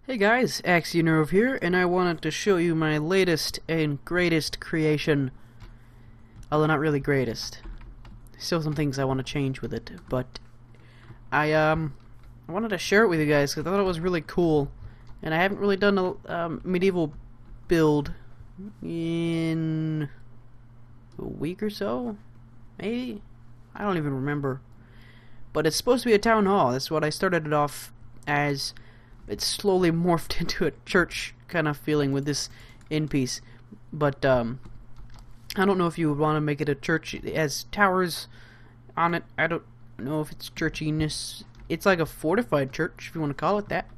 Hey guys, Axianerve here, and I wanted to show you my latest and greatest creation. Although not really greatest. Still some things I want to change with it, but I wanted to share it with you guys because I thought it was really cool. And I haven't really done a medieval build in a week or so? Maybe? I don't even remember. But it's supposed to be a town hall. That's what I started it off as. It's slowly morphed into a church kind of feeling with this end piece. But I don't know if you would want to make it a church. It has towers on it. I don't know if it's churchiness. It's like a fortified church, if you want to call it that.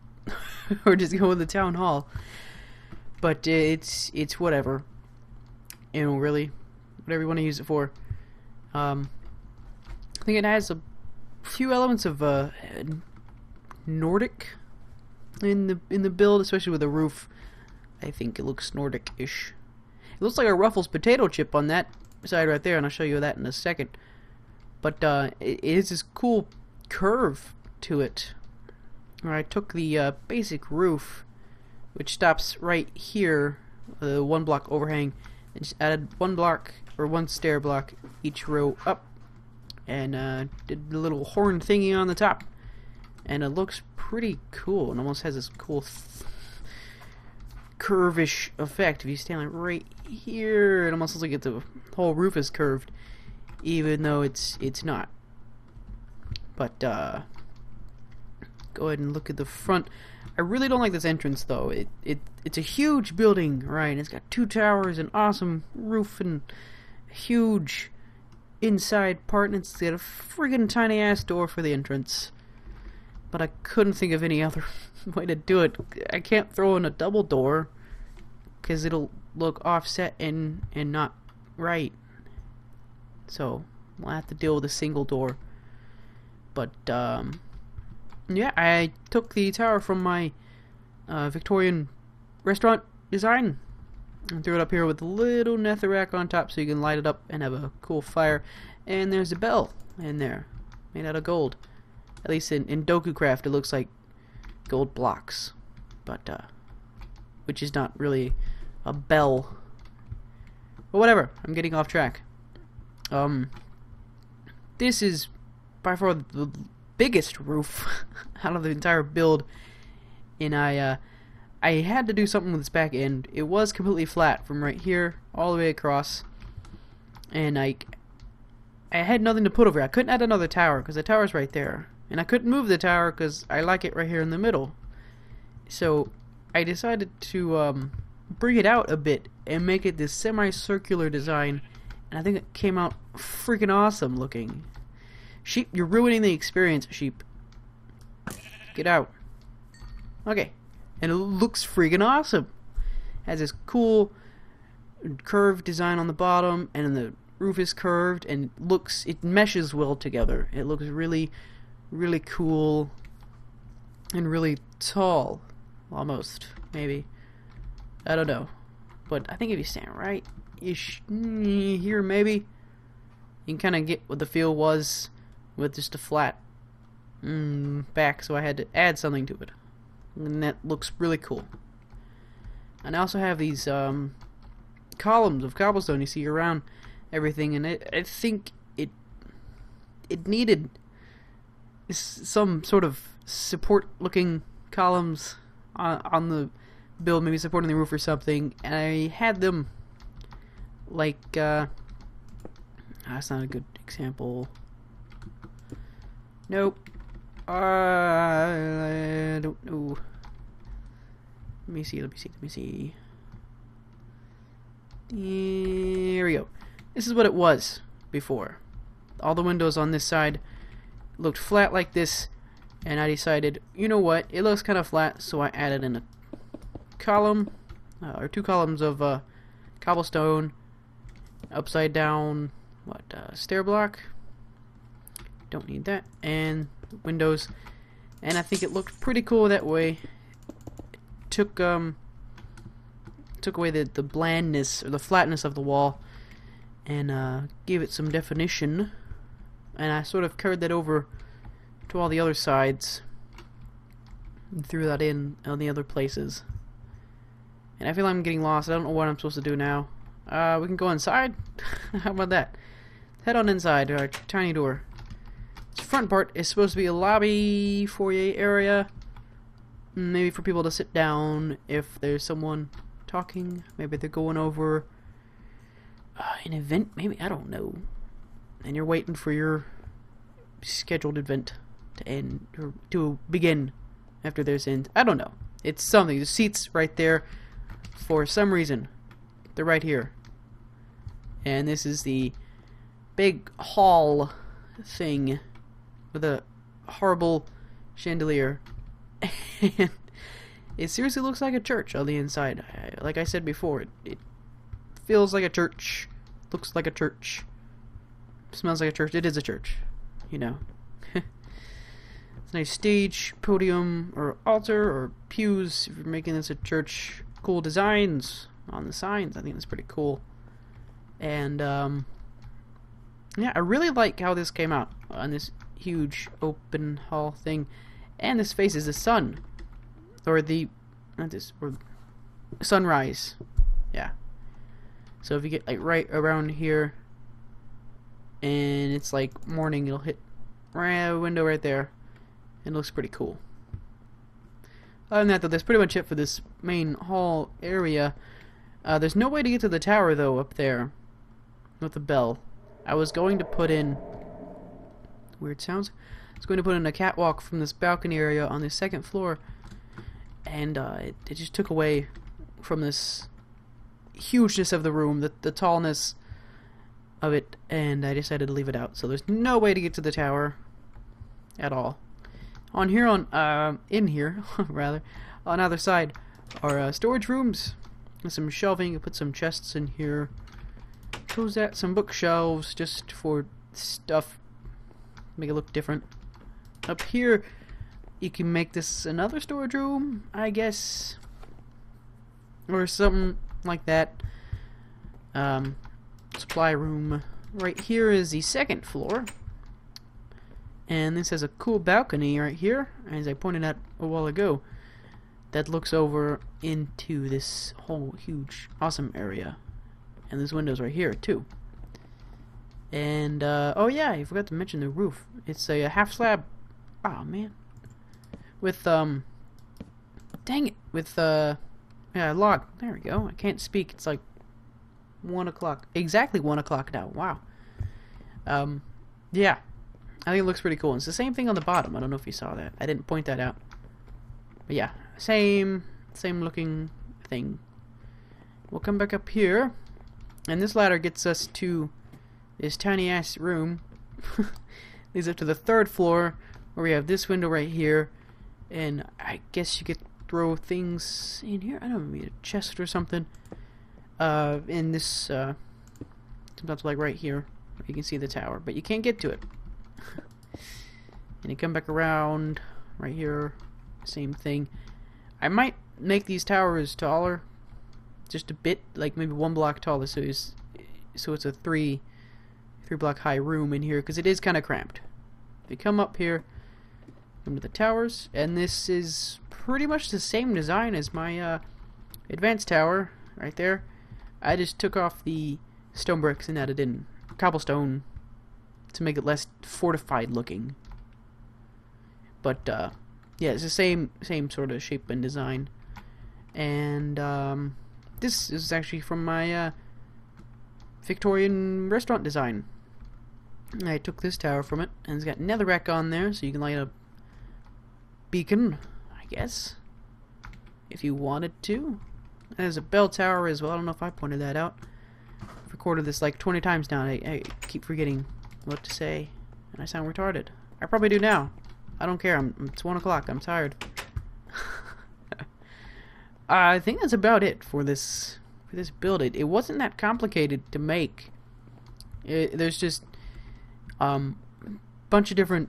Or just go with the town hall. But it's whatever. You know, really. Whatever you want to use it for. I think it has a few elements of Nordic in the build, especially with the roof. I think it looks Nordic-ish. It looks like a Ruffles potato chip on that side right there, and I'll show you that in a second. But it is this cool curve to it, where I took the basic roof, which stops right here, the one block overhang, and just added one block or one stair block each row up, and did the little horn thingy on the top. And it looks pretty cool. It almost has this cool curvish effect. If you stand like right here, it almost looks like the whole roof is curved, even though it's not. But go ahead and look at the front. I really don't like this entrance though. It's a huge building, right? It's got two towers, an awesome roof, and a huge inside part, and it's got a friggin' tiny ass door for the entrance. But I couldn't think of any other way to do it. I can't throw in a double door because it'll look offset and not right. So we'll have to deal with a single door. But yeah, I took the tower from my Victorian restaurant design and threw it up here with a little netherrack on top so you can light it up and have a cool fire. And there's a bell in there made out of gold. At least in Dokucraft, it looks like gold blocks, but which is not really a bell. But whatever, I'm getting off track. This is by far the biggest roof out of the entire build, and I had to do something with this back end. It was completely flat from right here all the way across, and I had nothing to put over it. I couldn't add another tower because the tower's right there. And I couldn't move the tower because I like it right here in the middle. So I decided to bring it out a bit and make it this semicircular design. And I think it came out freaking awesome looking. Sheep, you're ruining the experience, sheep. Get out. Okay. And it looks freaking awesome. It has this cool curved design on the bottom, and the roof is curved, and it meshes well together. It looks really cool and really tall, almost, maybe. I don't know, but I think if you stand right ish here, maybe you can kind of get what the feel was with just a flat back. So I had to add something to it, and that looks really cool. And I also have these columns of cobblestone you see around everything, and I think it needed some sort of support-looking columns on the build, maybe supporting the roof or something, and I had them like that's not a good example. Nope. I don't know. Let me see. Here we go. This is what it was before. All the windows on this side looked flat like this, and I decided, you know what, it looks kind of flat, so I added in a column, or two columns of cobblestone, upside down, stair block, don't need that, and windows, and I think it looked pretty cool that way. Took away the blandness, or the flatness of the wall, and gave it some definition. And I sort of carried that over to all the other sides. and threw that in on the other places. And I feel like I'm getting lost. I don't know what I'm supposed to do now. We can go inside. How about that? Head on inside our tiny door. This front part is supposed to be a lobby foyer area. Maybe for people to sit down if there's someone talking. Maybe they're going over an event. Maybe, I don't know. And you're waiting for your scheduled event to end or to begin after theirs ends. I don't know. It's something. The seats right there. For some reason, they're right here. And this is the big hall thing with a horrible chandelier. And it seriously looks like a church on the inside. Like I said before, it feels like a church, looks like a church, smells like a church. It is a church, you know. It's a nice stage, podium, or altar, or pews if you're making this a church. Cool designs on the signs. I think that's pretty cool. And yeah, I really like how this came out on this huge open hall thing. And this faces the sun, or the or sunrise. Yeah. So if you get like right around here, and it's like morning, it'll hit right a window right there. It looks pretty cool. Other than that, though, that's pretty much it for this main hall area. There's no way to get to the tower, though, up there with the bell. I was going to put in... Weird sounds. I was going to put in a catwalk from this balcony area on the second floor, and it just took away from this hugeness of the room, the tallness of it, and I decided to leave it out. So there's no way to get to the tower at all. On here, in here, rather, on either side, are storage rooms with some shelving. You put some chests in here. Close that, some bookshelves just for stuff, make it look different. Up here, you can make this another storage room, I guess, or something like that. Supply room. Right here is the second floor. And this has a cool balcony right here, as I pointed out a while ago, that looks over into this whole huge, awesome area. And there's windows right here, too. And, oh yeah, I forgot to mention the roof. It's a half slab. Oh, man. With, dang it. With, yeah, log. There we go. I can't speak. It's like 1 o'clock. Exactly 1 o'clock now. Wow. Yeah. I think it looks pretty cool. It's the same thing on the bottom. I don't know if you saw that. I didn't point that out. But yeah, same looking thing. We'll come back up here. And this ladder gets us to this tiny ass room. Leads up to the third floor, where we have this window right here. And I guess you could throw things in here. I don't know, maybe a chest or something. In this, sometimes like right here. You can see the tower, but you can't get to it. And you come back around right here, same thing. I might make these towers taller, just a bit, like maybe 1 block taller, so it's a three block high room in here, because it is kind of cramped. If you come up here, come to the towers, and this is pretty much the same design as my advanced tower right there. I just took off the stone bricks and added in cobblestone to make it less fortified looking. But yeah, it's the same sort of shape and design. And this is actually from my Victorian restaurant design. I took this tower from it, and it's got netherrack on there, so you can light a beacon, I guess, if you wanted to. There's a bell tower as well. I don't know if I pointed that out. I've recorded this like 20 times now. I keep forgetting what to say, and I sound retarded. I probably do now. I don't care. It's 1 o'clock. I'm tired. I think that's about it for this build. It wasn't that complicated to make. There's just bunch of different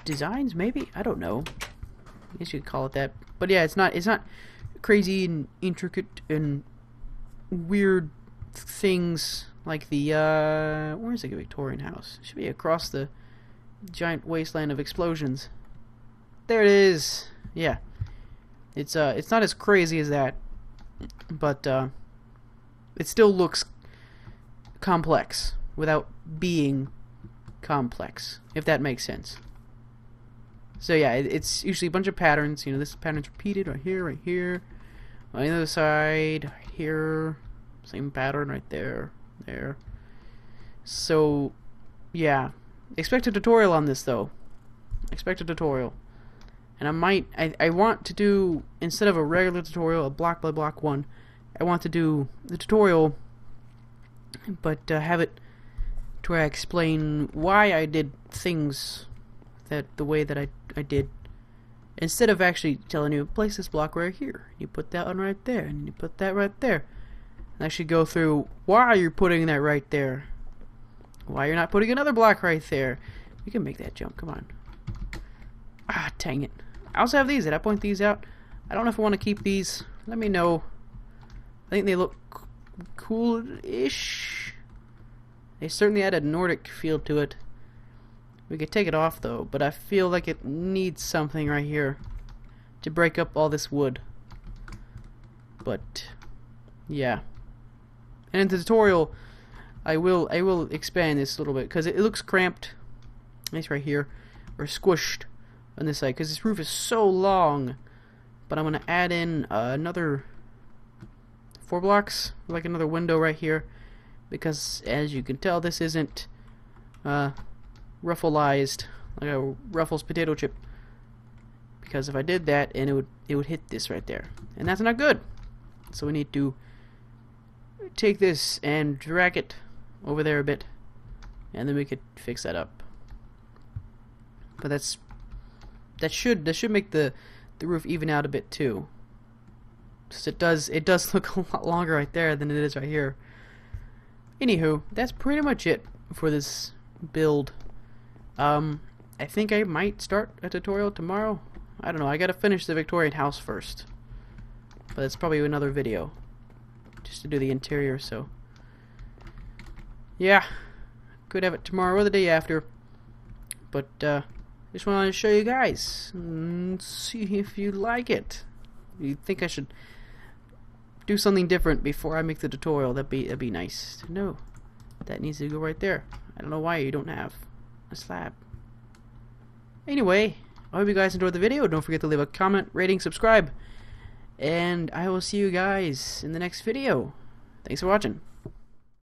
designs, maybe. I don't know. I guess you could call it that. But yeah, it's not crazy and intricate and weird things like the where's the Victorian House? It should be across the giant wasteland of explosions. There it is. Yeah. It's not as crazy as that, but it still looks complex without being complex, if that makes sense. So yeah, it's usually a bunch of patterns. You know, this pattern's repeated right here, on the other side, right here, same pattern right there, there. So yeah, expect a tutorial on this though. Expect a tutorial. And I want to do, instead of a regular tutorial, a block by block one, I want to do the tutorial, but have it to where I explain why I did things the way that I did, instead of actually telling you, place this block right here, you put that one right there, and you put that right there. And I should go through why you're putting that right there, why you're not putting another block right there. You can make that jump, come on. Ah, dang it. I also have these. Did I point these out? I don't know if I want to keep these. Let me know. I think they look cool-ish. They certainly add a Nordic feel to it. We could take it off though, but I feel like it needs something right here to break up all this wood. But yeah. And in the tutorial, I will expand this a little bit because it looks cramped. Nice right here, or squished on this side because this roof is so long. But I'm gonna add in another 4 blocks, like another window right here, because as you can tell, this isn't ruffleized like a Ruffles potato chip. Because if I did that, and it would hit this right there, and that's not good. So we need to take this and drag it over there a bit, and then we could fix that up. But that should make the roof even out a bit too. So it does look a lot longer right there than it is right here. Anywho, that's pretty much it for this build. I think I might start a tutorial tomorrow. I don't know, I gotta finish the Victorian house first. But it's probably another video, just to do the interior, so yeah, could have it tomorrow or the day after. But just wanted to show you guys and see if you like it. You think I should do something different before I make the tutorial? That'd be nice to know. That needs to go right there. I don't know why you don't have a slab. Anyway, I hope you guys enjoyed the video. Don't forget to leave a comment, rating, subscribe, and I will see you guys in the next video. Thanks for watching.